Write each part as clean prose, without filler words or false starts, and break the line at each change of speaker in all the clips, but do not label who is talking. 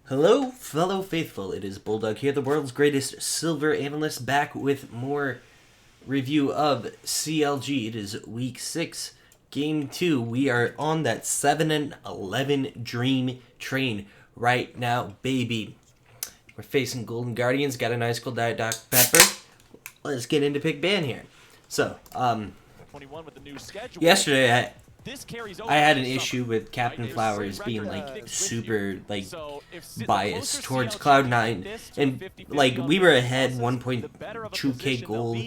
Hello, fellow faithful. It is Bulldog here, the world's greatest silver analyst, back with more review of CLG. It is week 6, game 2. We are on that 7-11 dream train right now, baby. We're facing Golden Guardians. Got a nice cold Diet Dr. Pepper. Let's get into pick ban here. So, yesterday I had an issue with Captain Flowers being super biased towards Cloud9, and we were ahead 1.2k gold,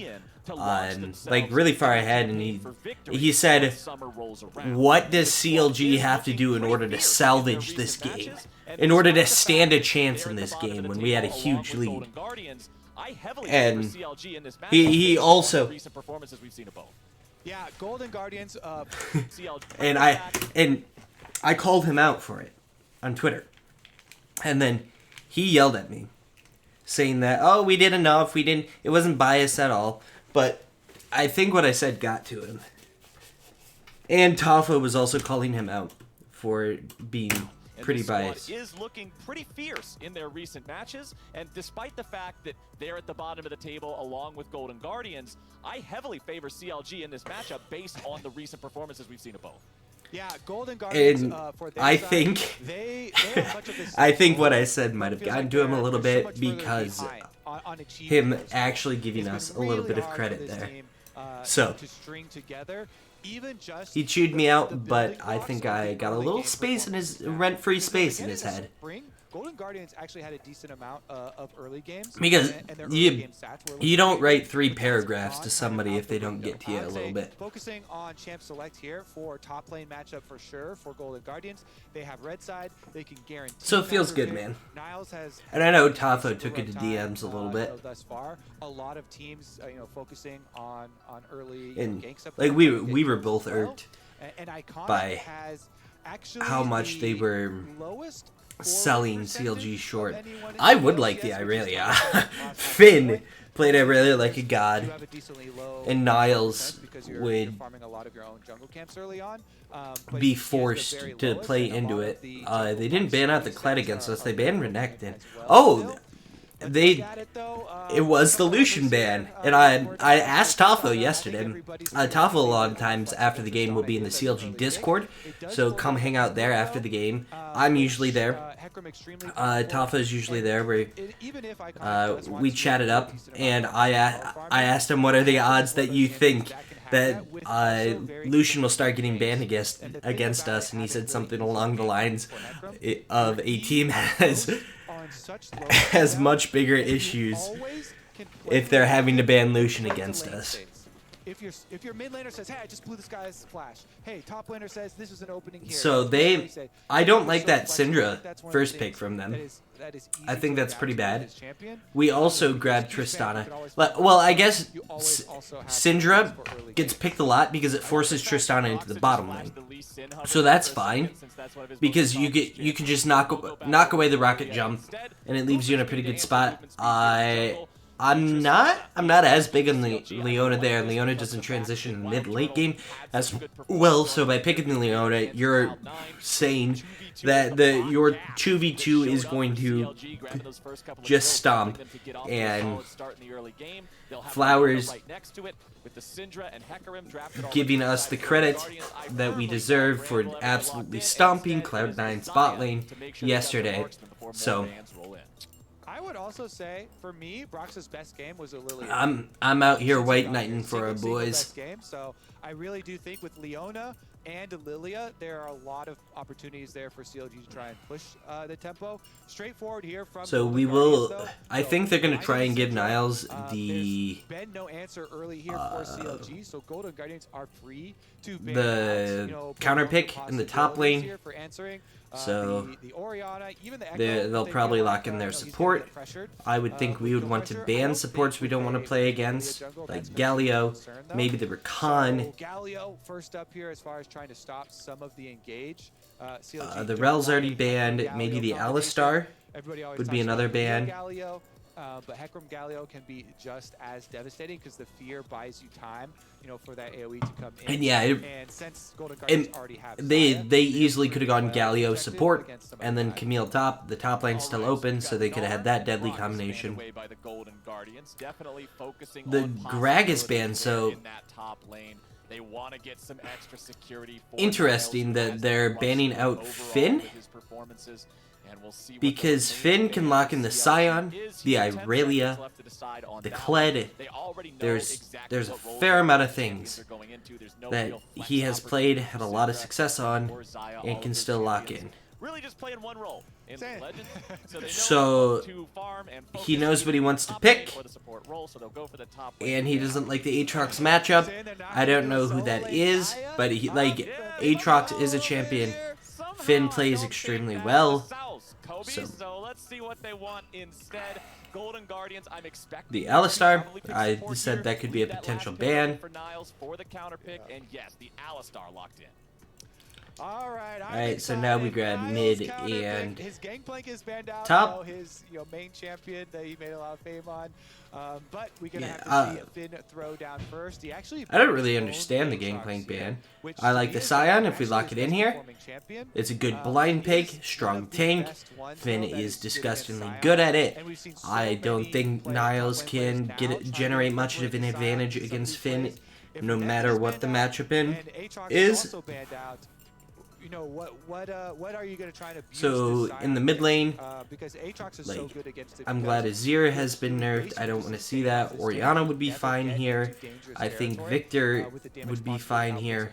really far ahead, and he said, "What does CLG have to do in order to salvage this game? In order to stand a chance in this game when we had a huge lead?" And he also.
Yeah, Golden Guardians CLG.
and I called him out for it on Twitter. And then he yelled at me saying that, "Oh, we did enough. It wasn't biased at all." But I think what I said got to him. And Tafo was also calling him out for being pretty biased.
Is looking pretty fierce in their recent matches, and despite the fact that they're at the bottom of the table along with Golden Guardians, I heavily favor CLG in this matchup based on the recent performances we've seen of both. Yeah, Golden Guardians.
And I think I think what I said might have gotten to him a little bit because him actually giving us a little bit of credit there. So he chewed me out, but I think I got a little space in his rent-free space in his head.
Golden Guardians actually had a decent amount of early games.
Because you don't write 3 paragraphs to somebody if they don't get to you a little bit.
Focusing on Champ Select here for top lane matchup for sure for Golden Guardians. They have red side. They can guarantee.
So it feels good, man. And I know Tafo took it to DMs a little bit.
Thus far, a lot of teams, focusing on early
and
gank stuff.
we were both irked by how much they were selling CLG short. I would like the Irelia. Finn played Irelia like a god, and Niles would be forced to play into it. They didn't ban out the Kled against us. They banned Renekton. Oh, it was the Lucian ban, and I asked Tafo yesterday. Tafo a lot of times after the game will be in the CLG Discord, so come hang out there after the game. I'm usually there. Tafo's usually there. We chatted up, and I asked him, "What are the odds that you think that Lucian will start getting banned against us?" And he said something along the lines of a team has much bigger issues if they're having to ban Lucian against us.
If your mid laner says, "Hey, I just blew this guy's flash," hey, top laner says, "This is an opening here."
So I don't like that Syndra first pick from them. I think that's pretty bad. We also grabbed Tristana. Well, I guess Syndra gets picked a lot because it forces Tristana into the bottom lane. So that's fine, because you can just knock away the rocket jump, and it leaves you in a pretty good spot. I'm not as big on the Leona there. Leona doesn't transition mid-late game as well, so by picking the Leona, you're saying that your 2v2 is going to just stomp, and Flowers giving us the credit that we deserve for absolutely stomping Cloud9's bot lane yesterday. So
I would also say, for me, Brox's best game was a Lilia.
I'm out here white knighting for our boys.
So I really do think with Leona and Lilia, there are a lot of opportunities there for CLG to try and push the tempo. Straightforward here from.
So we will. I think they're gonna try and give Niles the.
Been no answer early here for CLG, so Golden Guardians are free to
the counter pick in the top lane. So they'll probably lock in their support. I would think we would want to ban supports we don't want to play against, like Galio, maybe the Rakan.
Galio first up here as far as trying to stop some of the engage.
The Rel's already banned. Maybe the Alistar would be another ban.
But Hecarim Galio can be just as devastating because the fear buys you time, for that AoE to come in.
And yeah,
and since Golden Guardians already have
they easily could have gone Galio support and then Camille top. The top lane's still open, so they could have had that deadly combination. The Gragas ban, so
they want to get some extra security.
Interesting that they're banning out Finn, because Finn can lock in the Scion, the Irelia, the Kled. There's a fair amount of things that he has played, had a lot of success on, and can still lock in.
Really just playing one role in Legends.
So he knows what he wants to pick, and he doesn't like the Aatrox matchup. I don't know who that is, but Aatrox is a champion. Finn plays extremely well.
So let's see what they want instead. Golden Guardians, I'm expecting
the Alistar, I said that could be a potential ban.
For Niles for the counter pick, and yes, the Alistar locked in.
Alright,
so now we grab mid and
his Gangplank is banned out,
top.
His main champion that he made a lot of fame on. But we're gonna have to see Finn throw down first. He actually
I don't really understand the Gangplank ban. I like the Scion if we lock it in here. It's a good blind pick, strong tank. Finn is disgustingly good at it. I don't think Niles can generate much of an advantage against Finn, no matter what the matchup is.
What are you going to try to abuse
so in the mid lane,
because Aatrox is so good against it.
I'm glad Azir has been nerfed. I don't want to see that. Orianna would be fine here. I think Victor would be fine here.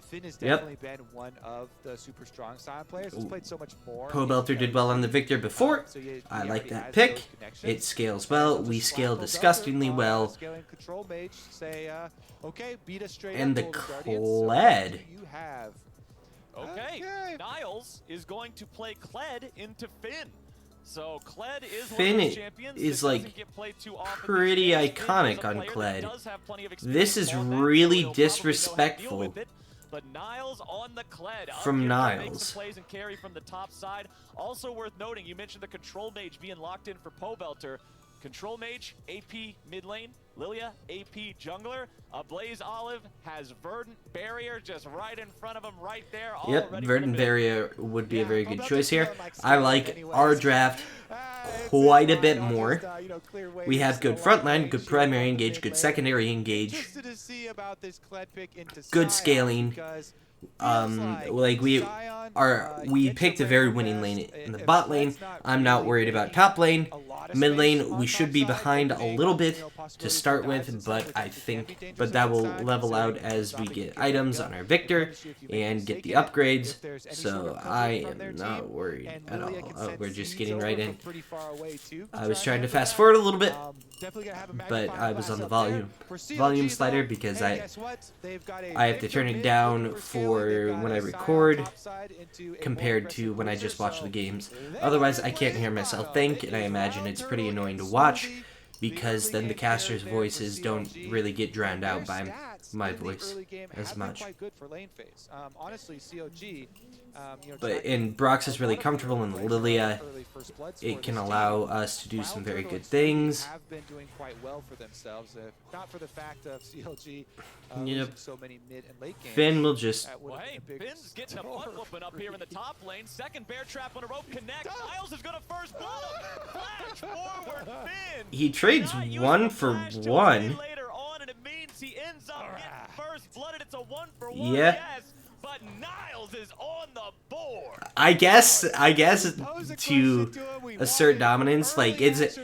Finn has definitely been one of the super strong Scion players. He's played so much more.
Pobelter did well on the Victor before. I like that pick. It scales well. We scale disgustingly well. And the Kled.
Okay, Niles is going to play Kled into Finn. So Kled is
Finn
one of the champions
is
that
like
doesn't get played too often.
pretty iconic on Kled. This is really disrespectful
but Niles on the Kled
from Niles.
Make some plays and carry from the top side. Also worth noting, you mentioned the Control Mage being locked in for Pobelter. Control Mage, AP mid lane, Lilia, AP jungler. Blaze Olive has Verdant Barrier just right in front of him right there.
Yep, Verdant Barrier would be a very good choice here. I like our draft quite a bit more. We have good frontline, good primary engage, good secondary engage, good scaling. We picked a very winning lane in the bot lane. I'm not worried about top lane. Mid lane, we should be behind a little bit to start with, but that will level out as we get items on our Victor and get the upgrades. So I am not worried at all. We're just getting right in. I was trying to fast forward a little bit, but I was on the volume slider because I have to turn it down for when I record compared to when I just watch the games. Otherwise, I can't hear myself think, and I imagine it's pretty annoying to watch because then the casters' voices don't really get drowned out by my voice as much. And Brox is really comfortable in Lilia. It can allow us to do some very good things.
Have been doing quite well for themselves, not for the fact of CLG so many mid and late games.
Finn will just.
Hey, Finn's getting a butt whooping up here in the top lane. Second bear trap on a rope connect. Niles is gonna first blood. Flash forward, Finn.
He trades 1 for 1.
Later on, and it means he ends up getting first blooded. It's a 1-for-1.
Yeah.
Yes. But Niles is on the board.
I guess to assert dominance, like it's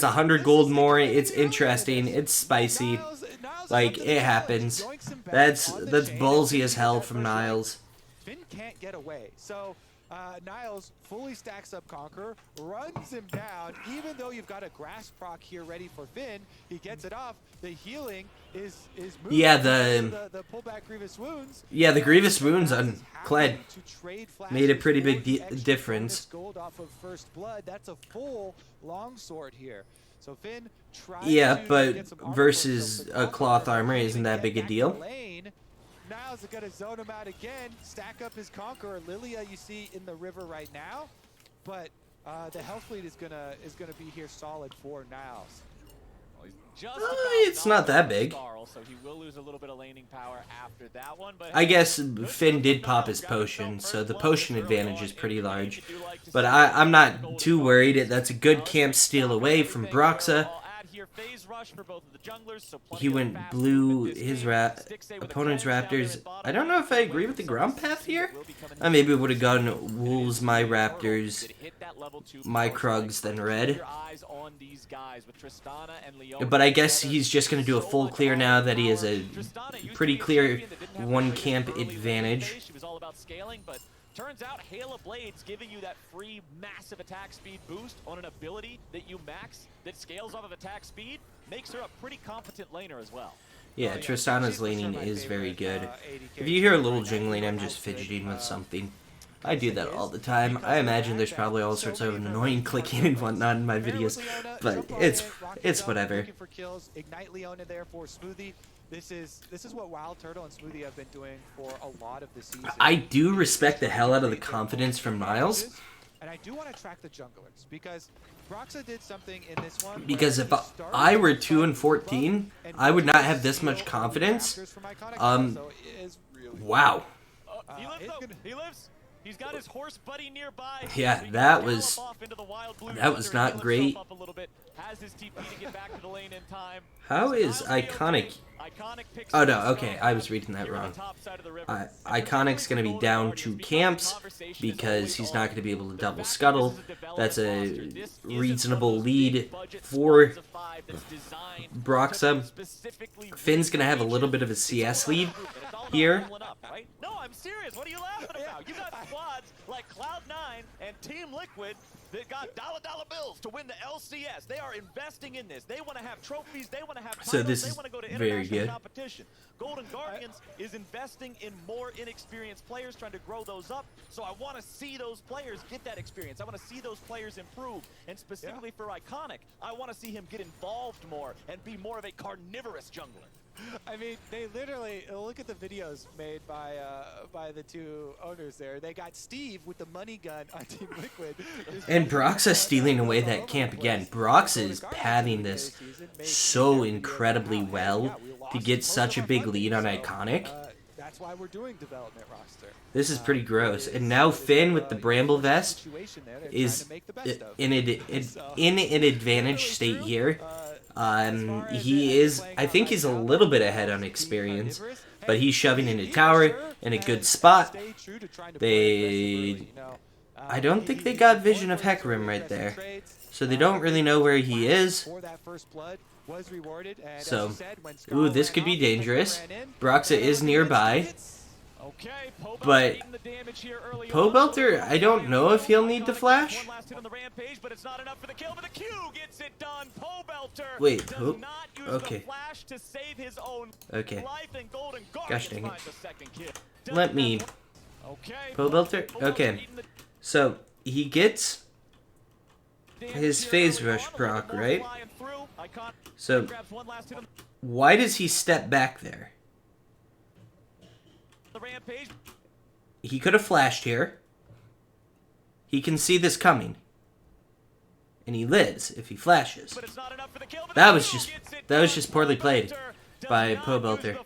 100 gold more. It's interesting. It's spicy. Like it happens. That's ballsy as hell from Niles.
Finn can't get away. So Niles fully stacks up Conqueror, runs him down. Even though you've got a grass proc here ready for Finn, he gets it off. The healing is moving.
Yeah,
the pullback Grievous Wounds.
Yeah, the Grievous Wounds on Kled made a pretty big difference.
Gold off of first blood. That's a full longsword here. So Finn
yeah, but versus a cloth armor isn't that big a deal.
Niles is gonna zone him out again, stack up his Conqueror. Lilia, you see in the river right now, but the health lead is gonna be here solid for Niles.
It's not that big.
So he will lose a little bit of laning power after that one, but
I guess Finn did pop his potion, so the potion advantage is pretty large. But I'm not too worried. That's a good camp steal away from Broxa. He went blue his opponent's Raptors. I don't know if I agree with the ground path here. I maybe would have gone Wolves, my Raptors, my Krugs, then red. But I guess he's just going to do a full clear now that he has a pretty clear one camp advantage.
Turns out Hail of Blades giving you that free massive attack speed boost on an ability that you max that scales off of attack speed makes her a pretty competent laner as well.
Yeah, Tristana's laning is very good. If you hear a little jingling, I'm just fidgeting with something. I do that all the time. I imagine there's probably all sorts of annoying clicking and whatnot in my videos, but it's whatever.
This is what Wild Turtle and Smoothie have been doing for a lot of the season.
I do respect the hell out of the confidence from Niles.
And I do want to track the junglers because Broxa did something in this one.
Because if I were 2-14, I would not have this much confidence. Wow.
He lives. He's got his horse buddy nearby.
Yeah, that was not great. How is Iconic? Oh no, okay, I was reading that wrong. Iconic's going to be down 2 camps because he's not going to be able to double scuttle. That's a reasonable lead for Broxa. Finn's going to have a little bit of a CS lead here.
No, I'm serious. What are you laughing about? You got squads like Cloud9 and Team Liquid that got dollar bills to win the LCS. They are investing in this. They want to have trophies. They want to have titles.
So this
they
is
want to go to
very
international
good.
competition. Golden Guardians is investing in more inexperienced players, trying to grow those up. So I want to see those players get that experience. I want to see those players improve. And specifically for Iconic, I want to see him get involved more and be more of a carnivorous jungler.
I mean, they literally look at the videos made by the two owners there. They got Steve with the money gun on Team Liquid,
and Broxa stealing away that camp again. Broxa is padding this so incredibly well to get such a big lead on Iconic.
That's why we're doing development roster.
This is pretty gross. And now Finn with the Bramble Vest is in an advantage state here. He is, I think he's a little bit ahead on experience, but he's shoving in a tower in a good spot. I don't think they got Vision of Hecarim right there, so they don't really know where he is. So, ooh, this could be dangerous. Broxa is nearby. But Pobelter, I don't know if he'll need the flash. Wait, okay. Okay. Gosh dang it. Let me... Pobelter? Okay. So, he gets his phase rush proc, right? So, why does he step back there? He could have flashed here. He can see this coming. And he lives if he flashes. That was just poorly played by Pobelter.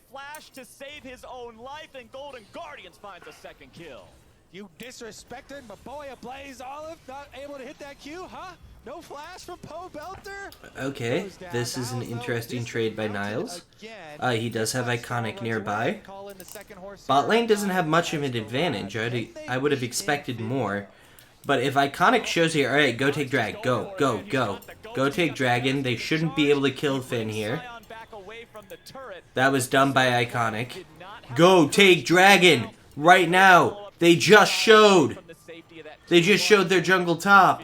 You disrespected my boy Ablaze Olive, not able to hit that Q, huh? No flash from Pobelter?
Okay, this is an interesting trade by Niles. He does have Iconic nearby. Bot lane doesn't have much of an advantage. I would have expected more. But if Iconic shows here, alright, go take drag. Go, go, go. Go take dragon. They shouldn't be able to kill Finn here. That was done by Iconic. Go take dragon! Right now! They just showed! They just showed their jungle top.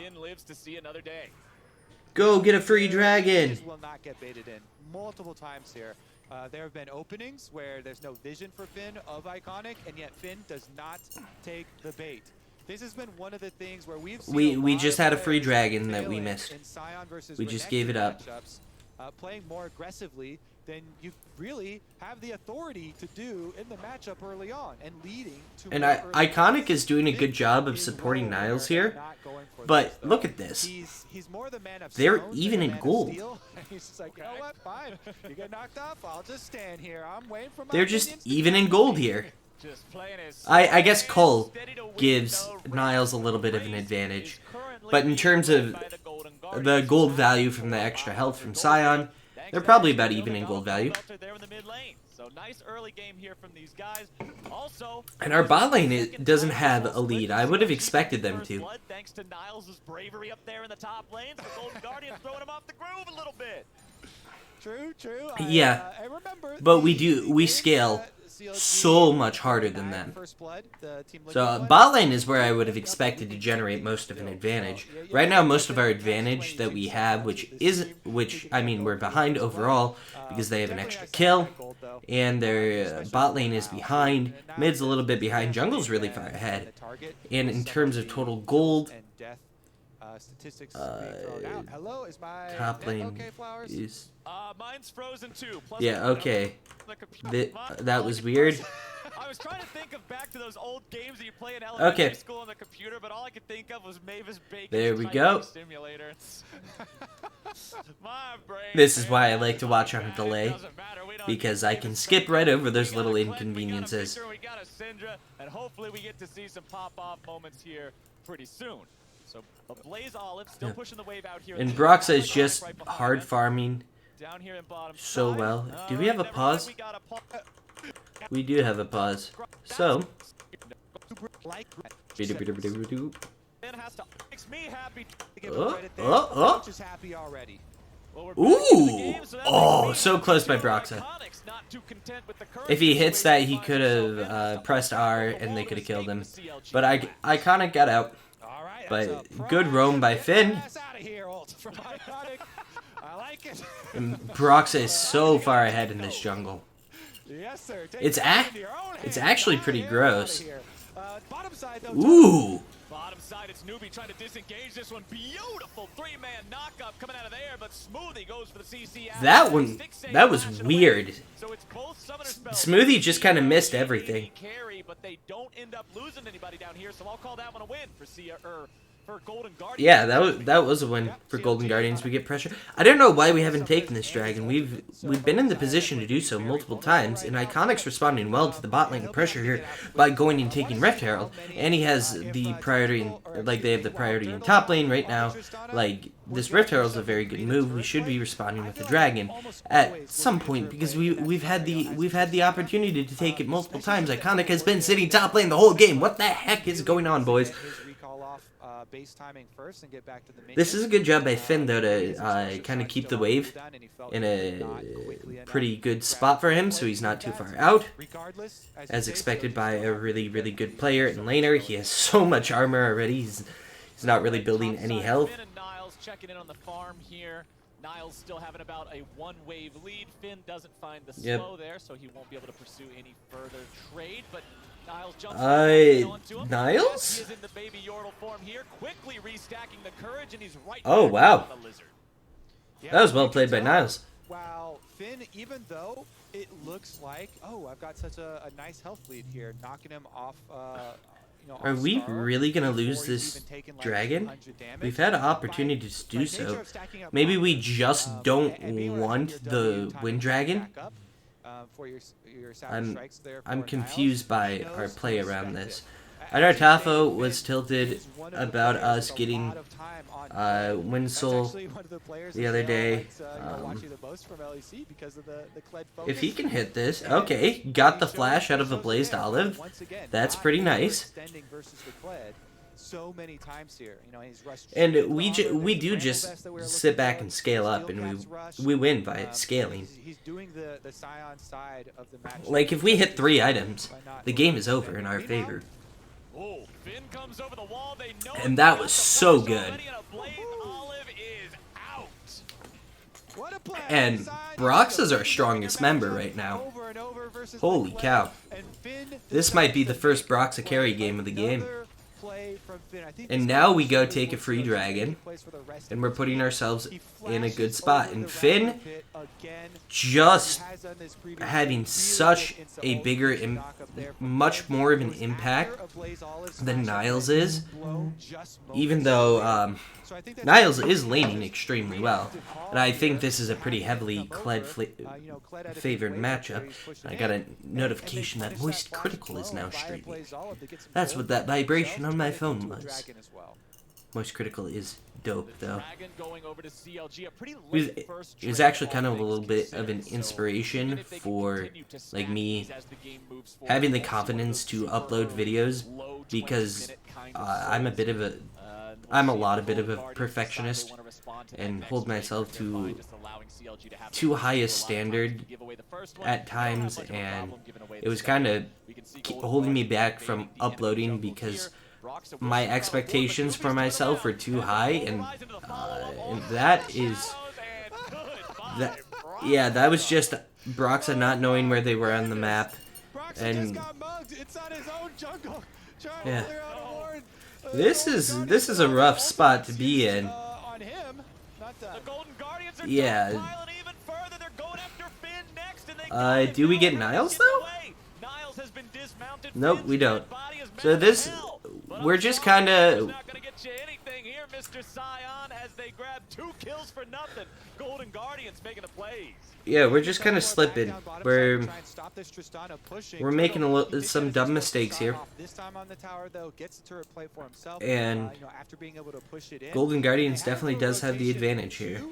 Go get a free dragon!
Will not get baited in multiple times here. There have been openings where there's no vision for Finn of Iconic, and yet Finn does not take the bait. This has been one of the things where
we just had a free dragon that we missed. We just gave it up.
Playing more aggressively than you really have the authority to do in the matchup early on, and leading to.
And Iconic is doing a good job of supporting Niles here. But look at this.
He's more the man of
They're
stone
even
than
in
the man of
gold.
steel. He's just like, you know what? Fine. You get knocked off. I'll just stand here. I'm waiting for my
They're just
minions to
even
come
in
to
gold
me."
here.
Just playing his
I guess Cole
steady to win,
gives
though.
Niles a little bit of an
Race
advantage.
is currently
But in terms
being
of
led by the Golden
the
Guardians.
gold value from the extra health from Scion, they're probably about even in gold value.
There in the mid lane. So nice early game here from these guys. Also,
And our bot lane doesn't have a lead. I would have expected them to.
blood, thanks to Niles' bravery up there in the top lanes. The Golden Guardians throwing him off the groove a little bit.
True.
Yeah,
I remember
but we scale so much harder than them. So bot lane is where I would have expected to generate most of an advantage. Right now, most of our advantage that we have, which I mean we're behind overall because they have an extra kill, and their bot lane is behind. Mid's a little bit behind. Jungle's really far ahead. And in terms of total gold, top lane is.
Mine's frozen too. Plus
Yeah, okay. That was weird.
I was trying to think of back to those old games that you play in
Okay.
elementary school on the computer, but all I could think of was Mavis Bacon's
There we
Typing
go.
Simulator. My brain,
This is why I
man.
like to watch on a delay,
Doesn't matter. We don't
because
need
I
to
can
get
skip right over those
We got a
little
Clint, we got a
inconveniences.
Victor, we got a Syndra, and hopefully we get to see some pop-off moments here pretty soon. So a Blaze Olive still pushing the wave out here.
And Broxa is just hard farming
Down here in bottom
so
side.
well. Do we have a
Never mind,
pause?
we got a pause.
We do have a pause. So,
Ben has to makes me happy.
oh.
Just happy already.
Well, we're back into the
Ooh!
game, so that
Oh,
makes me
so close by
happy.
Broxa.
Iconics not too content with the current
If he hits that,
situation,
he
finds
could
himself
have
in
pressed R
the
and they
wall
could have
to
killed him.
escape the CLG
But Iconic got out.
All right,
But
that's a
good roam by Finn.
Ass out of here, ult from Iconic. I like it.
And Broxa is so far ahead in this jungle.
Yes, sir. Take
It's
it
ac-
into your own
it's
hands.
actually
Out
pretty
here,
gross.
out of here. Bottom side, though,
Ooh!
Bottom side, it's Newbie trying to disengage this one. Beautiful three-man knockup coming out of there, but Smoothie goes for the CC.
That one, that was weird.
So it's both summoner spells.
Smoothie just kind of missed everything.
Carry, but they don't end up losing anybody down here, so I'll call that one a win for Golden Guardians.
Yeah, that was a win for Golden Guardians. We get pressure. I don't know why we haven't taken this dragon. We've been in the position to do so multiple times, and Iconic's responding well to the bot lane pressure here by going and taking Rift Herald, and he has the priority in, like they have the priority in top lane right now. Like this Rift Herald's a very good move. We should be responding with the dragon at some point because we've had the opportunity to take it multiple times. Iconic has been sitting top lane the whole game. What the heck is going on, boys?
Base timing first and get back to the
This is a good job by Finn, though, to kind of keep the wave in a pretty good spot for him, so he's not too far out. As expected by a really, really good player and laner. He has so much armor already, he's not really building any health.
Finn and Niles checking in on the farm here. Niles still having about a one-wave lead. Finn doesn't find the slow there, so he won't be able to pursue any further trade, but Niles jumps onto him.
Niles?
He is in the baby Yordle form here, quickly restacking the courage, and he's right
Oh,
back
wow.
on the lizard.
That was well played by Niles.
Wow, Finn, even though it looks like, oh, I've got such a nice health lead here, knocking him off,
Are we really going to lose this dragon? We've had opportunities to do so. Maybe we just don't want the Wind Dragon? I'm confused by our play around this. I know Tafo was tilted about us getting Wind Soul the other day. If he can hit this, okay, got the flash out of a Blazed Olive. That's pretty nice.
So many times here,
And we do just sit back and scale up, and we win by scaling.
He's doing the Scion side of the match.
Like if we hit 3 items, the game is over in our favor.
Oh, Finn comes over the wall. They know
And that was so good. And Broxa's our strongest member right now. Holy cow. This might be the first Broxa carry game of the game.
play from Finn. I think
And now we go take a free dragon, and we're putting ourselves in a good spot. And Finn just having such a bigger, much more of an impact than Niles is, even though Niles is laning extremely well. And I think this is a pretty heavily Kled favored matchup. I got a notification that Moist Critical is now streaming. That's what that vibration on my phone was. Moist Critical is dope, though. It was actually kind of a little bit of an inspiration for, like, me having the confidence to upload videos, because I'm a lot of a perfectionist and hold myself to too high a standard at times, and it was kind of holding me back from uploading because my expectations for myself were too high, and that was just Broxa not knowing where they were on the map, and yeah, this is a rough spot to be in. Yeah. Do we get Niles though? Nope, we don't. So we're just kind of. Yeah, we're just kind of slipping. We're making some dumb mistakes here. And Golden Guardians definitely does have the advantage here.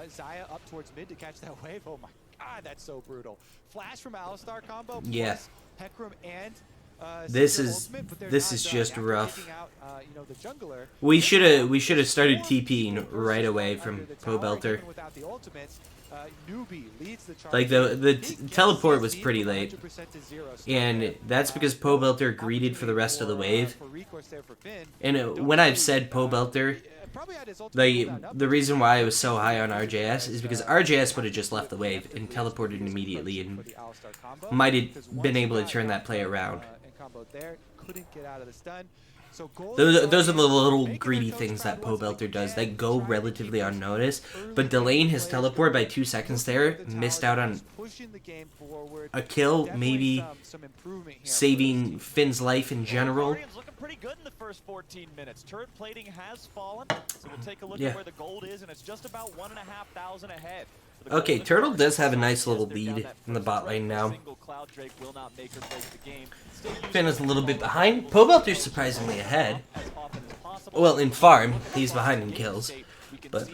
Zaya up towards mid to catch that wave. Oh my god, that's so brutal. Flash from Alistar combo.
Yeah.
Hecarim and
this is just rough. We should have started TPing right away from Pobelter. Like the teleport was pretty late, and that's because Pobelter greeted for the rest of the wave. And when I've said Pobelter, the reason why I was so high on RJS is because RJS would have just left the wave and teleported immediately and might have been able to turn that play around. Those are the little greedy things that Pobelter does that go relatively unnoticed, but delaying his teleport by 2 seconds there missed out on a kill, maybe saving Finn's life in general.
Pretty good in the first 14 minutes. Turret plating has fallen, so we'll take a look
at
where the gold is, and it's just about 1,500 ahead.
Okay, Turtle does have a nice little lead in the bot lane now. Finn is a little bit behind. Pobelter's surprisingly ahead. Well, in farm, he's behind in kills. But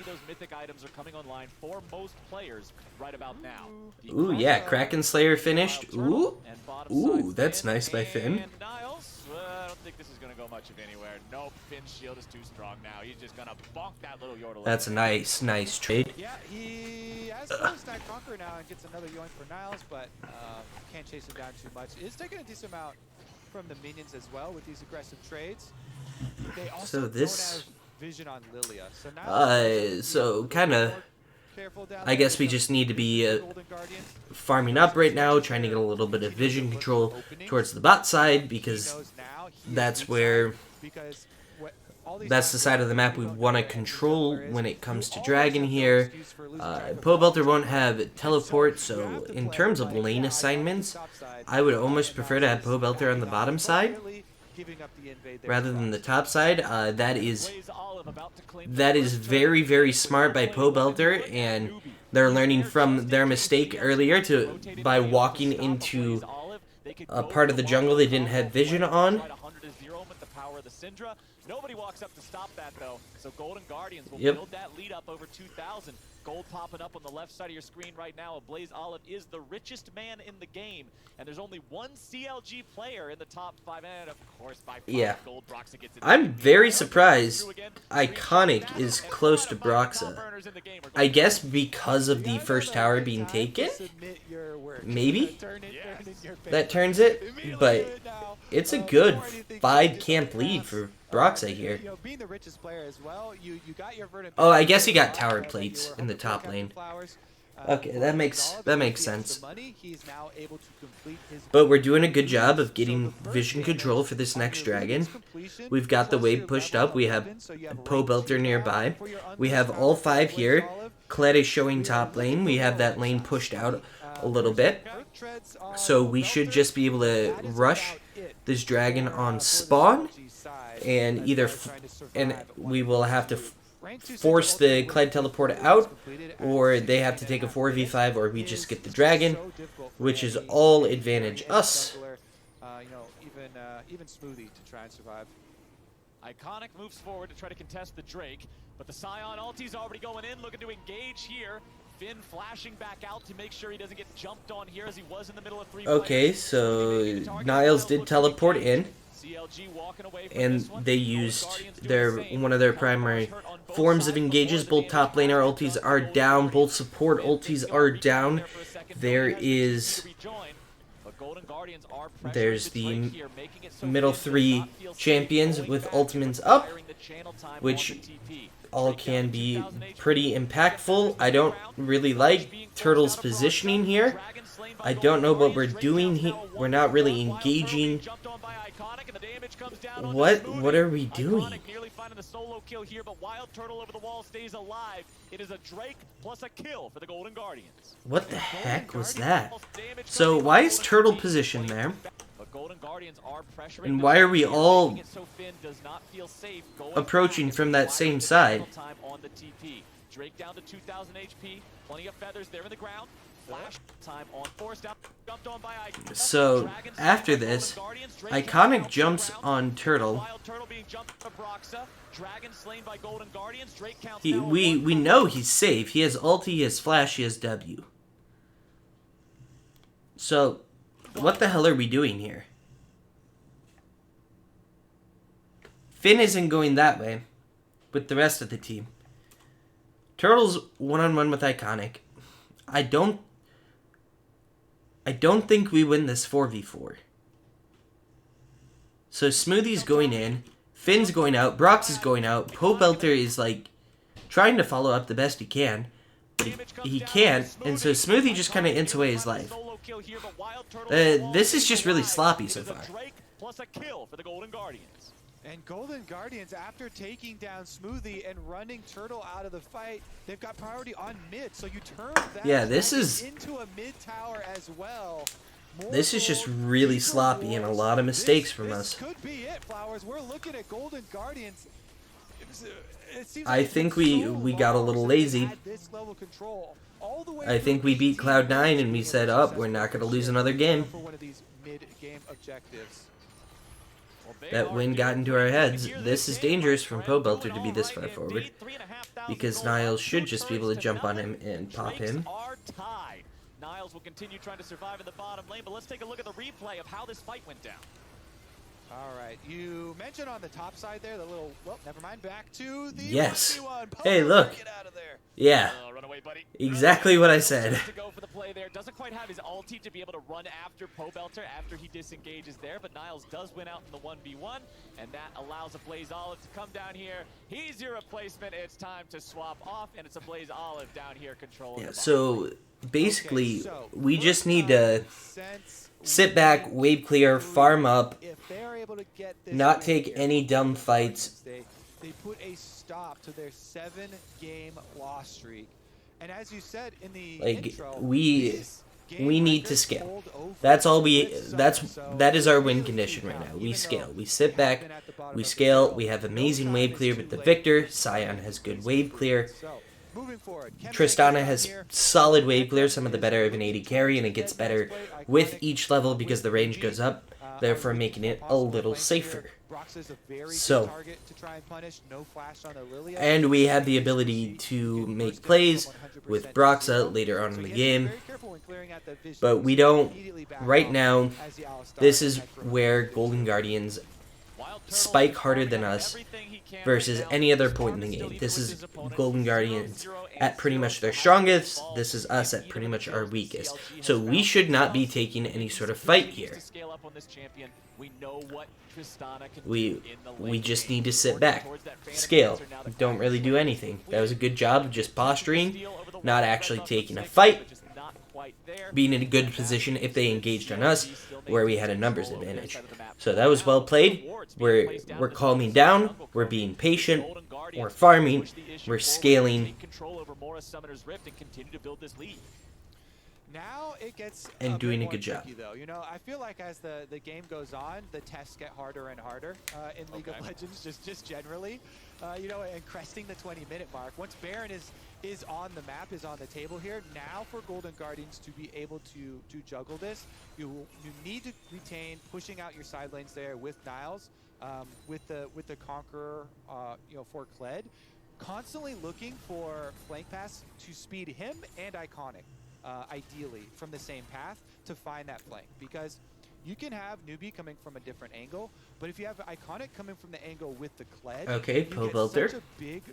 ooh, yeah, Kraken Slayer finished. Ooh, that's nice by Finn.
I don't think this is going to go much of anywhere. No, Finn's shield is too strong now. He's just going to bonk that little Yordle.
That's a nice trade.
Yeah, he has to stack Conqueror now and gets another yoink for Niles, but can't chase him down too much. Is taking a decent amount from the minions as well with these aggressive trades. They also don't have vision on Lilia.
So kind of, I guess we just need to be farming up right now, trying to get a little bit of vision control towards the bot side, because that's the side of the map we want to control when it comes to Dragon here. Pobelter won't have teleport, so in terms of lane assignments, I would almost prefer to have Pobelter on the bottom side rather than the top side. That is very, very smart by Pobelter, and they're learning from their mistake earlier by walking into a part of the jungle they didn't have vision on.
Nobody walks up to stop that, though. So Golden Guardians will build that lead up over 2,000. Gold popping up on the left side of your screen right now. Blaze Olive is the richest man in the game, and there's only one CLG player in the top 5, and of course by far, Gold Broxa gets it.
I'm very surprised Iconic is close to Broxa. I guess because of the first tower being taken? Maybe? That turns it, but it's a good 5 camp lead for Broxa here. Oh, I guess he got tower plates in the top lane. Okay, that makes sense. But we're doing a good job of getting vision control for this next dragon. We've got the wave pushed up. We have Po Belter nearby. We have all 5 here. Kled is showing top lane. We have that lane pushed out a little bit. So we should just be able to rush this dragon on spawn. And we will have to force the Kled teleport out, or they have to take a 4v5, or we just get the dragon, which is all advantage us.
Even Smoothie to try and survive.
Iconic moves forward to try to contest the Drake, but the Scion ulti's already going in, looking to engage here. Finn flashing back out to make sure he doesn't get jumped on here as he was in the middle of 3
Okay, so Niles did teleport in.
CLG walking away from
And
this one.
they used one of their primary forms of engages. Both top laner ultis are down. Both support ultis are down. There's the middle 3 champions with ultimates up, which all can be pretty impactful. I don't really like Turtle's positioning here. I don't know what we're doing here. We're not really engaging. What are we doing?
Nearly finding the solo kill here, but Wild Turtle over the wall stays alive. It is a Drake plus a kill for the Golden Guardians.
What the heck was that? So why is Turtle positioned there? And why are we all approaching from that same side?
Drake down to 2,000 HP. Plenty of feathers there in the ground. Flash time on force down. Jumped on by Iconic.
So after this, Iconic jumps on Turtle. We know he's safe. He has ulti, he has flash, he has W. So what the hell are we doing here? Finn isn't going that way with the rest of the team. Turtle's one-on-one with Iconic. I don't think we win this 4v4. So Smoothie's going in, Finn's going out, Brox is going out, Po Belter is like trying to follow up the best he can, but he can't, and so Smoothie just kind of ends away his life. This is just really sloppy so far.
And Golden Guardians, after taking down Smoothie and running Turtle out of the fight, they've got priority on mid. So you turn that into a mid tower as well.
This is just really sloppy and a lot of mistakes from us.
This could be it, Flowers. We're looking at Golden Guardians.
I think we got a little lazy. I think we beat Cloud9 and we said, oh, we're not going to lose another game. That win got into our heads. This is dangerous from Po Belter to be this far forward, because Niles should just be able to jump on him and pop him.
Niles will continue trying to survive in the bottom lane, but let's take a look at the replay of how this fight went down.
All right, you mentioned on the top side there, the little, well, never mind, back to the
yes.
1v1.
Hey, look.
Get out of there.
Yeah.
Run away, buddy.
Exactly what I said.
To go for the play there. Doesn't quite have his ulti to be able to run after Po Belter after he disengages there, but Niles does win out in the 1v1, and that allows a Blaze Olive to come down here. He's your replacement. It's time to swap off, and it's a Blaze Olive down here controlling.
Yeah, so basically, we just need to sit back, wave clear, farm up, not take any dumb fights.
They put a stop to their 7-game loss streak. And as you said in the intro,
we need to scale. That's all that is our win condition right now. We scale. We sit back, we scale, we have amazing wave clear with the Victor. Scion has good wave clear. Tristana has solid wave clear, some of the better of an 80 carry, and it gets better with each level because the range goes up, therefore making it a little safer. So, and we have the ability to make plays with Broxa later on in the game, but we don't, right now, this is where Golden Guardians spike harder than us versus any other point in the game. This is Golden Guardians at pretty much their strongest. This is us at pretty much our weakest. So we should not be taking any sort of fight here. We just need to sit back, scale, don't really do anything. That was a good job of just posturing not actually taking a fight, being in a good position if they engaged on us, where we had a numbers advantage. So that was well played. We're calming down, we're being patient, we're farming, we're scaling,
now it gets
and doing
bit
a
more
good job.
tricky, though. You know, I feel like as the game goes on, the tests get harder and harder in League of Legends, just generally. You know, and cresting the 20-minute mark. Once Baron is on the map, is on the table here, now for Golden Guardians to be able to juggle this, you need to retain pushing out your side lanes there with Niles, with the Conqueror, you know, for Kled, constantly looking for flank pass to speed him and Iconic. Ideally from the same path to find that flank, because you can have Newbie coming from a different angle, but if you have Iconic coming from the angle with the Kled,
okay, Pobelter.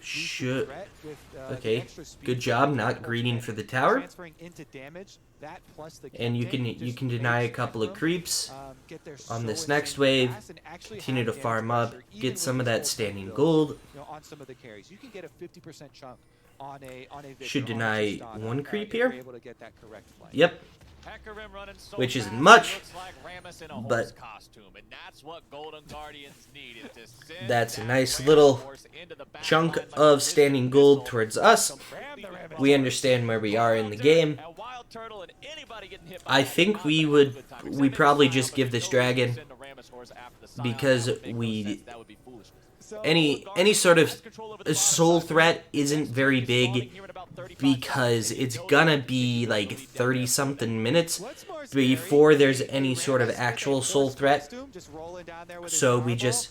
Should okay, good job not greeting for the tower. And you can deny a couple of creeps on this next wave. Continue to farm up, get some of that standing gold.
On some of the carries, you can get a 50% chunk.
Should deny one creep here.
Able to get that correct play.
Yep. Which isn't much, but that's a nice little chunk of standing gold towards us. We understand where we are in the game. I think we probably just give this dragon, because any sort of soul threat isn't very big, because it's gonna be like 30-something minutes before there's any sort of actual soul threat. So we just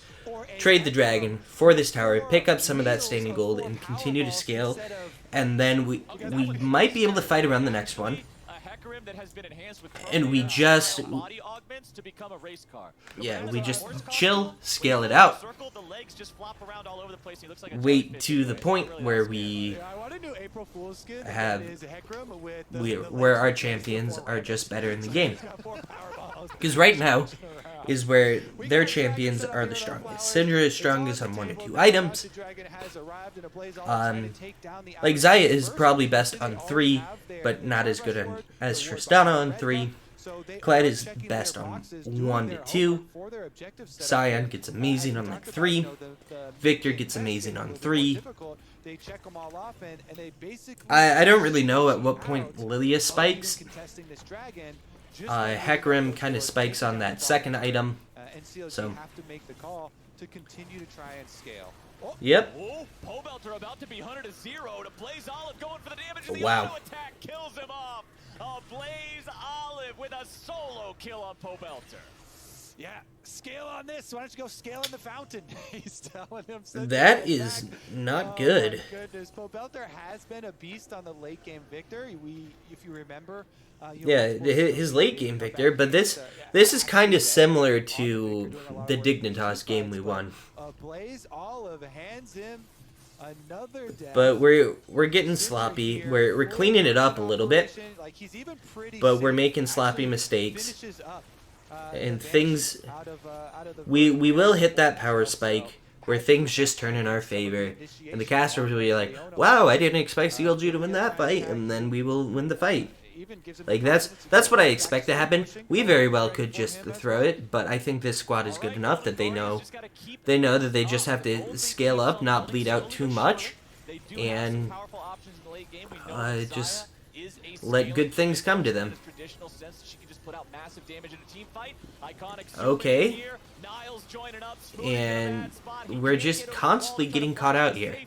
trade the dragon for this tower, pick up some of that standing gold, and continue to scale. And then we might be able to fight around the next one. And we just chill, scale it out, wait to the point where we have where our champions are just better in the game. Because right now is where their champions are the strongest. Syndra is strongest on 1 or 2 items. Like Zaya is probably best on 3, but not as good as Tristana on 3. Kled is best on 1 to 2. Sion gets amazing on like 3. Victor gets amazing on 3. I don't really know at what point Lilia spikes. Hecarim kind of spikes on that second item. So. Yep.
Pobelter about to be hunted to 0 to Blaze Olive going for the damage. The
wow.
auto attack kills him off. Blaze Olive with a solo kill on Pobelter.
Yeah, scale on this. Why don't you go scale in the fountain? He's telling him.
That is not good.
Oh my goodness, Pobelter has been a beast on the late game Victor. If you remember.
Yeah, his late game Victor, but this is kind of similar to the Dignitas game we won.
Blaze Olive hands him another death.
But we're getting sloppy. We're cleaning it up a little bit, but we're making sloppy mistakes. And things, we will hit that power spike where things just turn in our favor, and the casters will be like, "Wow, I didn't expect CLG to win that fight," and then we will win the fight. Like that's what I expect to happen. We very well could just throw it, but I think this squad is good enough that they know that they just have to scale up, not bleed out too much, and just let good things come to them. Okay, and we're just constantly getting caught out here.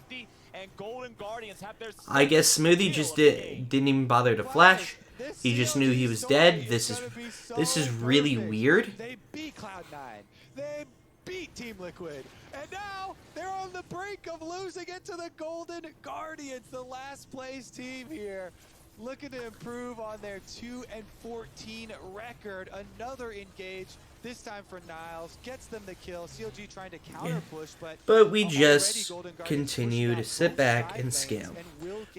I guess Smoothie just didn't even bother to flash. He just knew he was dead. This is really weird.
They beat Cloud9. They beat Team Liquid. And now they're on the brink of losing it to the Golden Guardians, the last place team here. Looking to improve on their 2-14 record. Another engage, this time for Niles. Gets them the kill. CLG trying to counter push,
but we just continue to sit back and scale.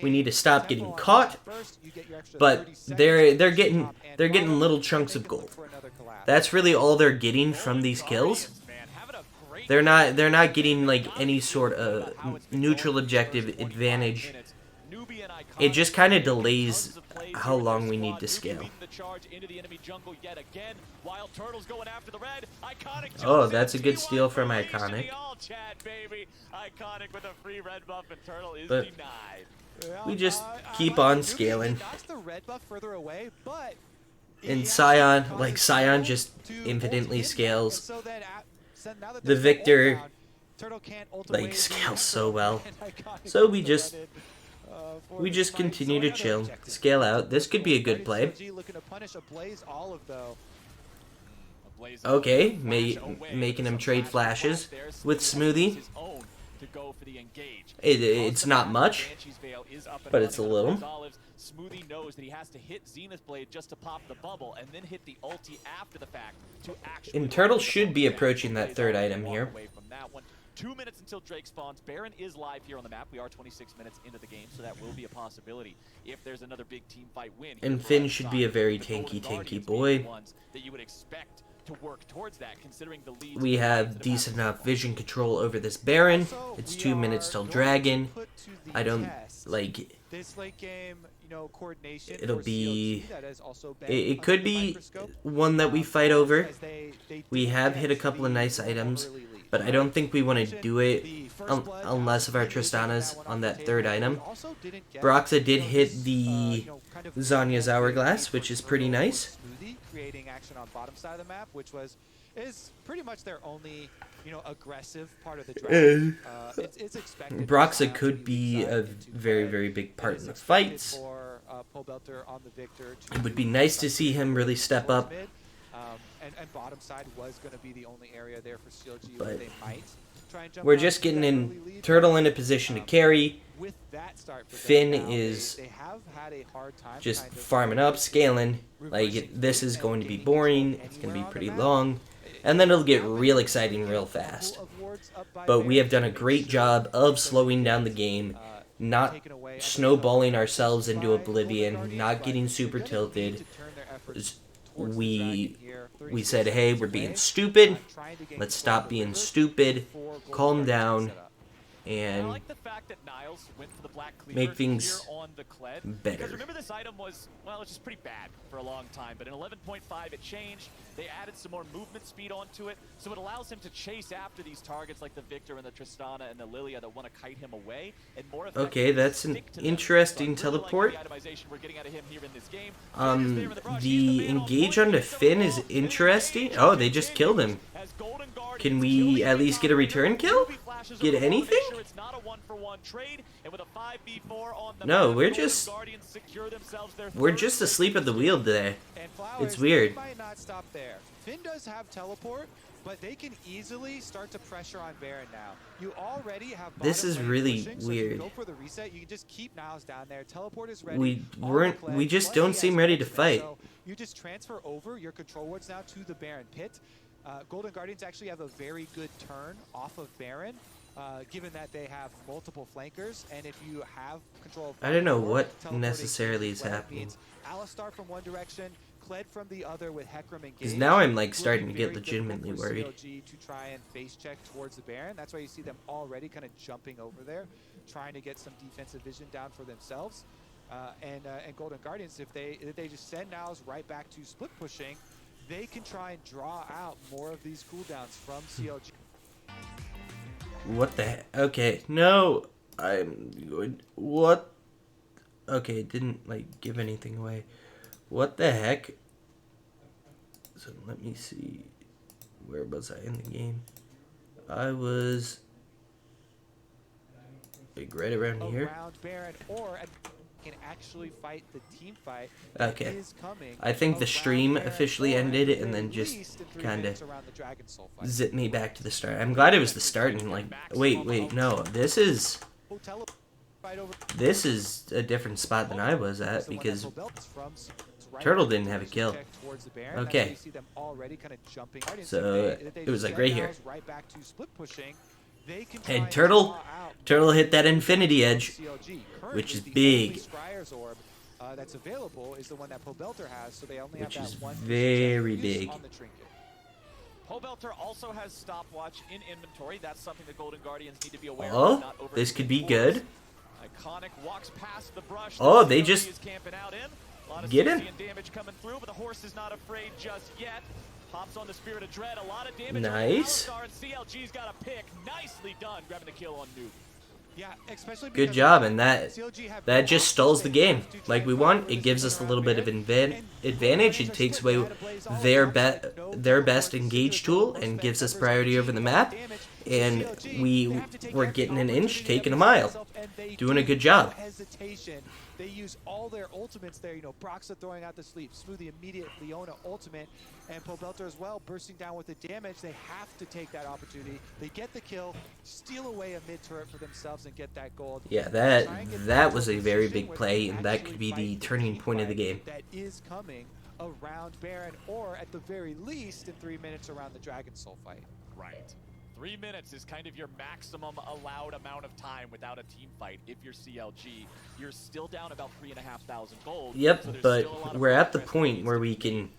We need to stop getting caught, but they're getting little chunks of gold. That's really all they're getting from these kills. They're not getting like any sort of neutral objective advantage It just kind of delays how long we need to scale. Oh, that's a good steal from Iconic. But we just keep on scaling. And Scion, like Scion just infinitely scales. The Victor, like, scales so well. So we just continue to chill, scale out. This could be a good play. Okay, making him trade flashes with Smoothie. It's not much, but it's a little.
Smoothie knows that he has to hit Zenith Blade just to pop the bubble and then hit the ulti after the fact to actually...
And Turtle should be approaching that third item here.
2 minutes until Drake spawns. Baron is live here on the map. We are 26 minutes into the game, so that will be a possibility if there's another big team fight win.
And Finn should be a very tanky boy.
That you would expect to work towards that, considering the lead.
We have decent enough vision control over this Baron. It's 2 minutes till Dragon. I don't like
this late game, coordination.
It'll be it could be one that we fight over. We have hit a couple of nice items, but I don't think we want to do it unless of our Tristana's on that third item. Broxa did hit the Zanya's Hourglass, which is pretty nice.
Creating action on bottom side of the map, which is pretty much their only, aggressive part of the draft. It's expected.
Broxa could be a very big part in the fights. It would be nice to see him really step up.
And bottom side was going to be the only area there for CLG
where
they might try and jump.
We're just getting in Turtle in a position to carry. Finn is just farming up, scaling. Like, this is going to be boring. It's going to be pretty long. And then it'll get real exciting real fast. But we have done a great job of slowing down the game, not snowballing ourselves into oblivion, not getting super tilted. We said, hey, we're being stupid. Let's stop being stupid, calm down, and make things better.
Remember, this item was, well, it's just pretty bad for a long time, but in 11.5 it changed. They added some more movement speed onto it, so it allows him to chase after these targets like the Victor and the Tristana and the Lilia that want to kite him away. And more
okay, that's an interesting teleport. The engage onto Finn is interesting. Oh, they just killed him. Can we at least get a return kill? Get anything? No, we're just asleep at the wheel today. It's weird.
Finn does have teleport, but they can easily start to pressure on Baron now. You already have.
This is really weird.
So go for the reset. You can just keep Niles down there. Teleport is ready.
We just don't seem ready to fight.
So you just transfer over your control wards now to the Baron pit. Golden Guardians actually have a very good turn off of Baron, given that they have multiple flankers, and if you have control of
I don't know what necessarily is happening.
Alistar from one direction, Kled from the other with Hecarim engaged.
Because now I'm like starting to get legitimately worried.
CLG to try and face check towards the Baron. That's why you see them already kind of jumping over there, trying to get some defensive vision down for themselves. And Golden Guardians, if they just send Niles right back to split pushing, they can try and draw out more of these cooldowns from CLG.
What the heck? Okay, no, I'm good. What? Okay, it didn't like give anything away. What the heck? So let me see. Where was I in the game? I was like right around here.
Baron, or can actually fight the team fight.
Okay. I think the stream officially ended and then just kind of zipped me back to the start. I'm glad it was the start and like, wait, no. This is a different spot than I was at because Turtle didn't have a kill. Okay. So it was like right here. And Turtle hit that Infinity Edge, which is big.
That's available is the one that Pobelter has, so they only
which
have
is
that one
very big.
Pobelter also has stopwatch in inventory. That's something the Golden Guardians need to be aware
of.
Not
This could be good.
Iconic walks past the brush.
Oh, they just
is camping out in. A lot of
get him.
damage coming through, but the horse is not afraid just yet. Pops on the Spirit of Dread. A lot of damage.
Nice.
On and CLG's got a pick. Nicely done, grabbing the kill on Nuke.
Yeah, especially
good job, and that just stalls the game like we want. It gives us a little bit of advantage. It takes away their best engage tool and gives us priority over the map. And we're getting an inch, taking a mile, doing a good job.
They use all their ultimates there. You know, Broxa throwing out the sleep, Smoothie immediate Leona ultimate, and Pobelter as well bursting down with the damage. They have to take that opportunity. They get the kill, steal away a mid turret for themselves, and get that gold.
Yeah, that was a very big play, and that could be the turning point of the game.
That is coming around Baron, or at the very least in 3 minutes around the Dragon Soul fight.
Right. 3 minutes is kind of your maximum allowed amount of time without a team fight. If you're CLG, you're still down about 3,500 gold.
Yep,
so
but we're at the point where we can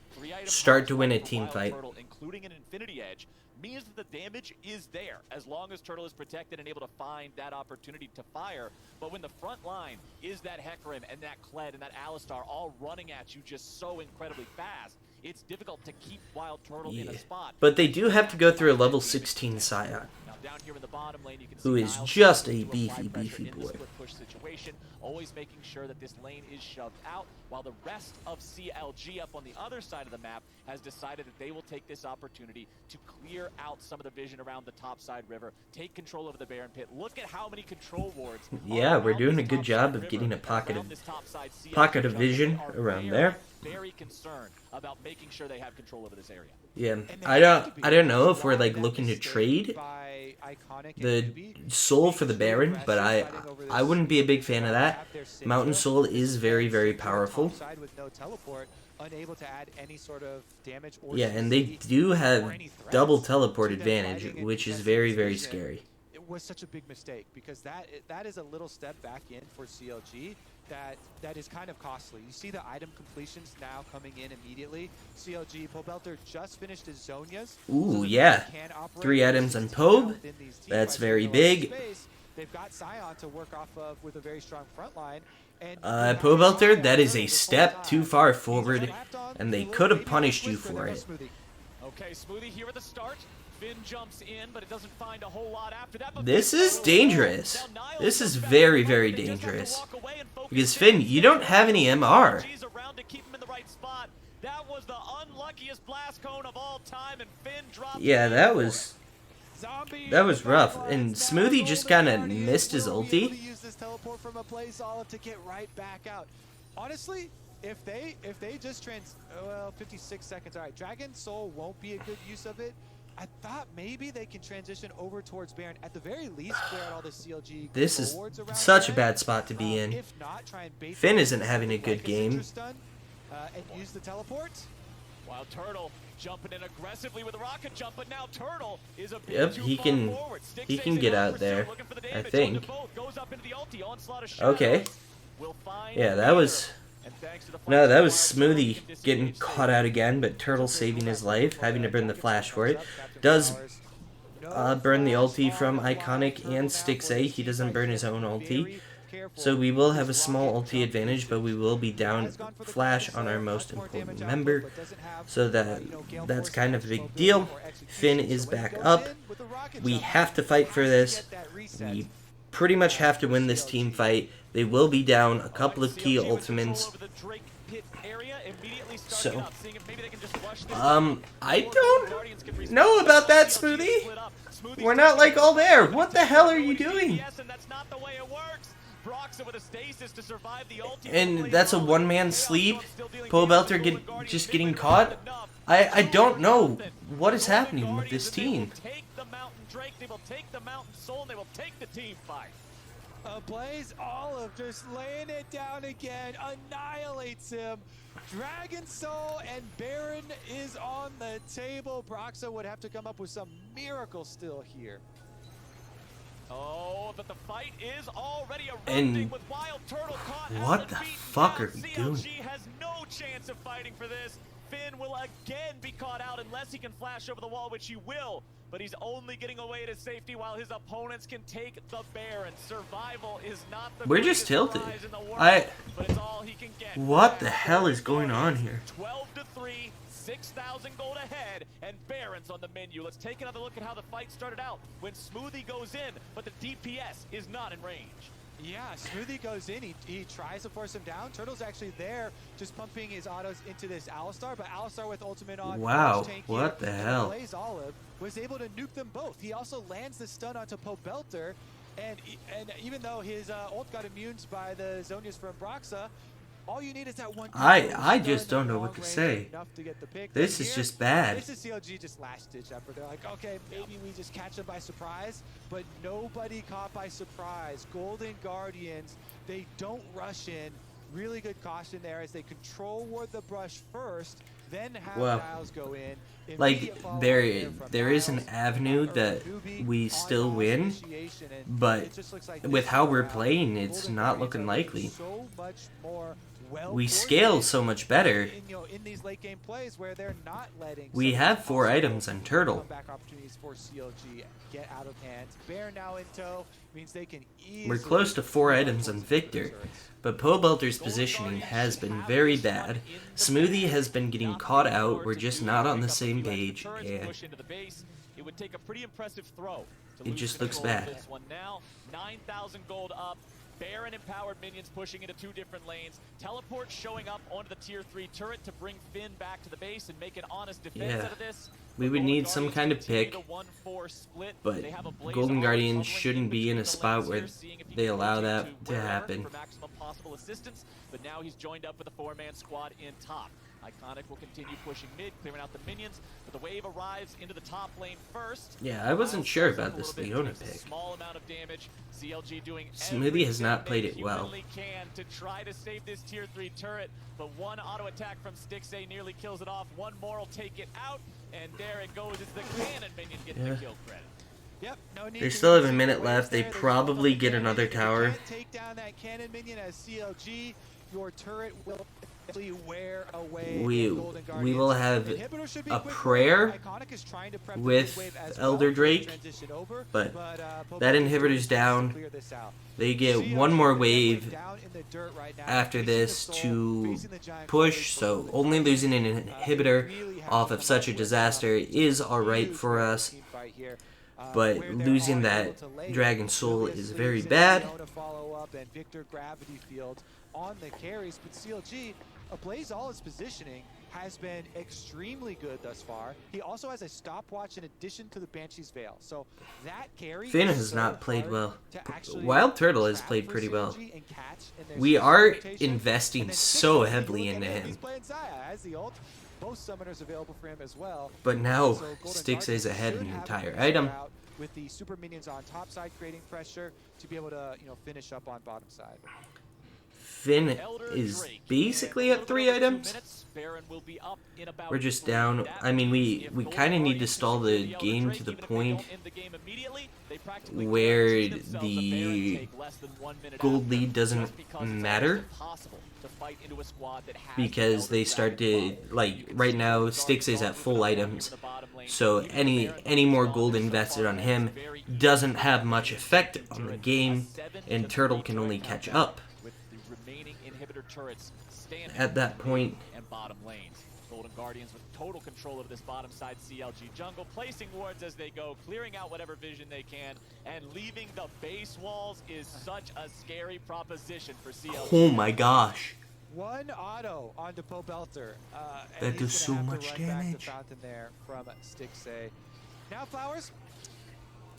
start to win a team fight.
Turtle, including an Infinity Edge, means that the damage is there as long as Turtle is protected and able to find that opportunity to fire. But when the front line is that Hecarim and that Kled and that Alistar all running at you just so incredibly fast, it's difficult to keep Wild Turtle in a spot.
But they do have to go through a level 16 Scion, who is just a beefy boy.
Push situation, always making sure that this lane is shoved out, while the rest of CLG up on the other side of the map has decided that they will take this opportunity to clear out some of the vision around the topside river, take control over the Baron Pit. Look at how many control wards.
Yeah, we're doing a good job of getting a pocket of vision around there.
Very concerned about making sure they have control over this area.
Yeah, I don't know if we're like looking to trade the soul for the Baron, but I wouldn't be a big fan of that. Mountain Soul is very, very powerful. Yeah, and they do have double teleport advantage, which is very, very scary.
It was such a big mistake because that is a little step back in for CLG. That is kind of costly. You see the item completions now coming in immediately. CLG, Pobelter just finished his Zonias.
Ooh, yeah. 3 items on Pobe. That's very big.
They've got Scion to work off of with a very strong front line.
Pobelter, that is a step too far forward, and they could have punished you for it.
Okay, Smoothie here at the start. Finn jumps in, but it doesn't find a whole lot after that.
This is dangerous. This is very, very dangerous. Because Finn, you don't have any MR. Yeah, that was rough. And Smoothie just kind of missed his ulti.
Honestly, if they just 56 seconds. All right, Dragon Soul won't be a good use of it. I thought maybe they can transition over towards Baron. At the very least, clear out all the CLG.
This is such a bad spot to be in.
If not, try and bait
Finn isn't having a good game.
And use the teleport.
Wild Turtle jumping in aggressively with a rocket jump, but now Turtle is a bit
Yep,
too
he
far
can
forward.
he can get out there, I think. Okay. Yeah, that was Smoothie getting caught out again, but Turtle saving his life, having to burn the flash for it. Does burn the ulti from Iconic and Stixay. He doesn't burn his own ulti. So we will have a small ulti advantage, but we will be down flash on our most important member. So that's kind of a big deal. Finn is back up. We have to fight for this. We pretty much have to win this team fight. They will be down a couple of key ultimates. So, I don't know about that, Smoothie. We're not like all there. What the hell are you doing? And that's a one-man sleep. Pobelter just getting caught. I don't know what is happening with this team.
They will take the Mountain Soul, and they will take the team fight.
Blaze Olive just laying it down again, annihilates him. Dragon Soul and Baron is on the table. Broxa would have to come up with some miracle still here.
Oh, but the fight is already erupting with Wild Turtle caught.
What the fuck are we doing?
CLG has no chance of fighting for this. Finn will again be caught out unless he can flash over the wall, which he will. but he's only getting away to safety while his opponents can take the Baron. Survival is not the
We're just
greatest
tilted.
prize in the world, but it's all he can get.
What the hell is going on here?
12-3, 6,000 gold ahead, and Baron's on the menu. Let's take another look at how the fight started out when Smoothie goes in, but the DPS is not in range.
Yeah, Smoothie goes in, he tries to force him down. Turtle's actually there, just pumping his autos into this Alistar, but Alistar with ultimate on.
Wow, what the hell?
Blaze Olive was able to nuke them both. He also lands the stun onto Pobelter, and even though his ult got immune by the Zhonya's from Broxa, all you need is that one.
I just don't know what to say. This is just bad.
This is CLG just last ditch effort. They're like, okay, maybe we just catch them by surprise, but nobody caught by surprise. Golden Guardians, they don't rush in. Really good caution there as they control ward the brush first, then have Niles go in.
Like there is an avenue that we still win, but with how we're playing, it's not looking likely. We scale so much better. We have 4 items on Turtle. We're close to 4 items on Victor, but Pobelter's positioning has been very bad. Smoothie has been getting caught out. We're just not on the same page, and it just looks bad.
9,000 gold up. Baron empowered minions pushing into 2 different lanes. Teleport showing up onto the tier 3 turret to bring Finn back to the base and make an honest defense out of this.
We would need some kind of pick, but Golden Guardians shouldn't be in a spot where they allow that to happen.
But now he's joined up with a 4-man squad in top. Iconic will continue pushing mid, clearing out the minions, but the wave arrives into the top lane first.
Yeah, I wasn't sure about this Leona pick.
Small amount of damage. CLG doing
Smoothie has not played it well.
Can to try to save this tier 3 turret, but one auto attack from Stixay nearly kills it off. One more will take it out, and there it goes. It's the cannon minion getting the kill credit.
Yep, no need.
They still have a minute left. They probably get another tower.
Take down that cannon minion as CLG. Your turret will wear away.
We will have a prayer with Elder Drake, but that inhibitor's down. They get one more wave after this to push, so only losing an inhibitor off of such a disaster is alright for us, but losing that Dragon Soul is very bad.
On the carries, but CLG, Blaze Olive's positioning has been extremely good thus far. He also has a stopwatch in addition to the Banshee's Veil, so that carry.
Finn has not played well. Wild Turtle has played pretty well. We are investing so heavily into him.
Both summoners available for him as well.
But now Stixay's ahead in an entire item.
With the super minions on top side creating pressure to be able to, finish up on bottom side.
Finn is basically at 3 items. We're just down. I mean, we kind of need to stall the game to the point where the gold lead doesn't matter, because they start to, like, right now Styx is at full items, so any more gold invested on him doesn't have much effect on the game, and Turtle can only catch up at that point.
And bottom lanes. Golden Guardians with total control of this bottom side CLG jungle, placing wards as they go, clearing out whatever vision they can, and leaving the base walls is such a scary proposition for CLG.
Oh my gosh.
One auto onto Pobelter.
That does so much damage.
There from Stixay. Now, Flowers,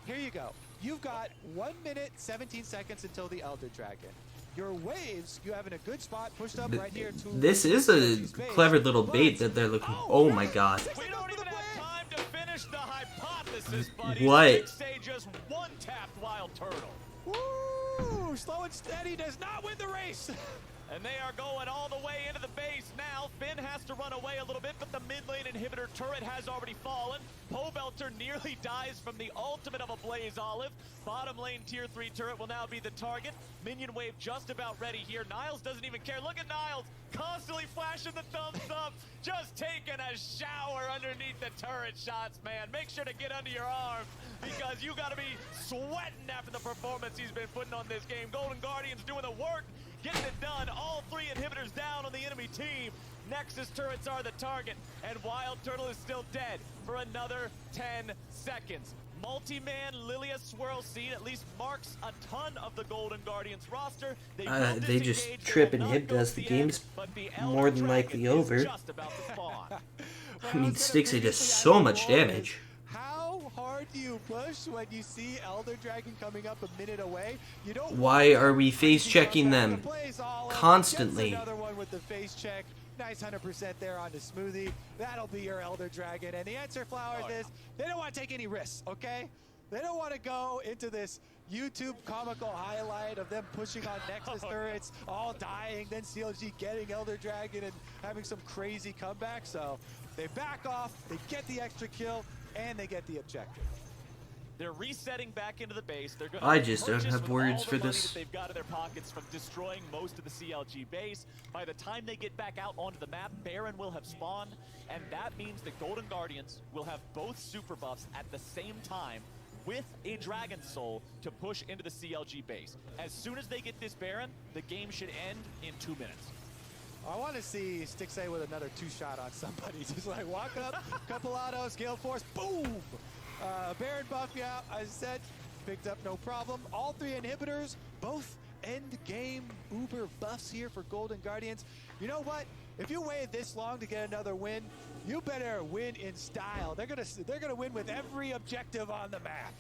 here you go. You've got 1 minute, 17 seconds until the Elder Dragon. Your waves, you have in a good spot, pushed up right here.
This is a clever little bait that they're looking. Oh my god.
We don't even have time to finish the hypothesis, buddy.
What?
Say just one tapped Wild Turtle.
Woo! Slow and steady does not win the race.
And they are going all the way into the base now. Finn has to run away a little bit, but the mid lane inhibitor turret has already fallen. Pobelter nearly dies from the ultimate of a Blaze Olive. Bottom lane tier 3 turret will now be the target. Minion wave just about ready here. Niles doesn't even care. Look at Niles. constantly flashing the thumbs up, just taking a shower underneath the turret shots, man. Make sure to get under your arms because you got to be sweating after the performance he's been putting on this game. Golden Guardians doing the work, getting it done. All 3 inhibitors down on the enemy team. Nexus turrets are the target, and Wild Turtle is still dead for another 10 seconds. Multi-man Lilia Swirl Seed at least marks a ton of the Golden Guardians roster.
They just trip and hit us. The game's more than likely over. I mean, Stixie does so much damage.
How hard do you push when you see Elder Dragon coming up a minute away? You don't.
Why are we face checking them constantly?
Another one with the face check. Nice 100% there on the Smoothie. That'll be your Elder Dragon. And the answer, Flowers, is they don't want to take any risks, okay? They don't want to go into this YouTube comical highlight of them pushing on Nexus turrets, all dying, then CLG getting Elder Dragon and having some crazy comeback. So they back off, they get the extra kill, and they get the objective.
They're resetting back into the base. They're going
I just don't have words for this.
They've got in their pockets from destroying most of the CLG base. By the time they get back out onto the map, Baron will have spawned, and that means the Golden Guardians will have both super buffs at the same time with a Dragon Soul to push into the CLG base. As soon as they get this Baron, the game should end in 2 minutes.
I want to see Stixie with another 2-shot on somebody. Just like walk up, couple autos, Gale Force, boom! Baron buff me out, as I said, picked up no problem. All 3 inhibitors, both end game uber buffs here for Golden Guardians. You know what? If you waited this long to get another win, you better win in style. They're gonna win with every objective on the map.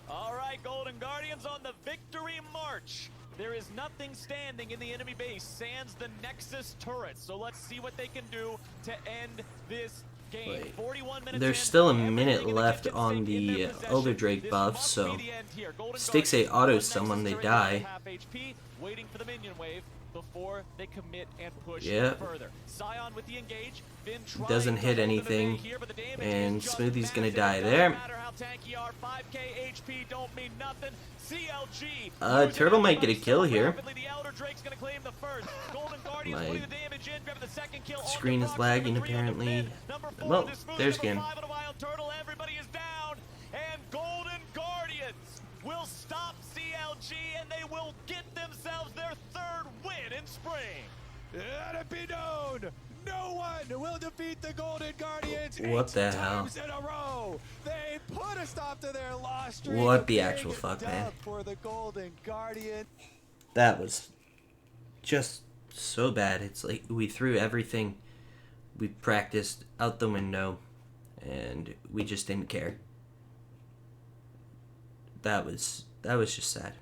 All right, Golden Guardians on the victory march. There is nothing standing in the enemy base, sans the Nexus turrets. So let's see what they can do to end this game.
Wait.
41 minutes
There's
in,
still a minute
everything in the
left
kitchen
on
sink in
the
their possession.
Elder Drake
This
buff,
must
so
be the end here. Golden
Stixie
Guardians,
autos
one
someone, they
Nexus
die.
half HP, waiting for the minion wave before they commit and push
Yeah.
further. Scion with the engage. Finn
Doesn't
trying
hit
to hold
anything,
the here, but the damage
and
is just
Smoothie's gonna
massive.
die
It doesn't
there.
matter how tanky you are, 5k HP don't mean nothing. CLG.
Turtle might get a kill here.
The Elder Drake's gonna claim the first. Golden Guardians
My
putting the damage in, grabbing the second kill.
screen is lagging apparently. Well, there's game.
Turtle, everybody is down, and Golden Guardians will stop CLG, and they will get themselves their 3rd win in spring.
Let it be known, no one will defeat the Golden Guardians
What the
8
hell?
times in a row. They put a stop to their loss streak.
What the
Big
actual fuck, man?
dub for the Golden Guardian.
That was just so bad. It's like we threw everything we practiced out the window, and we just didn't care. That was just sad.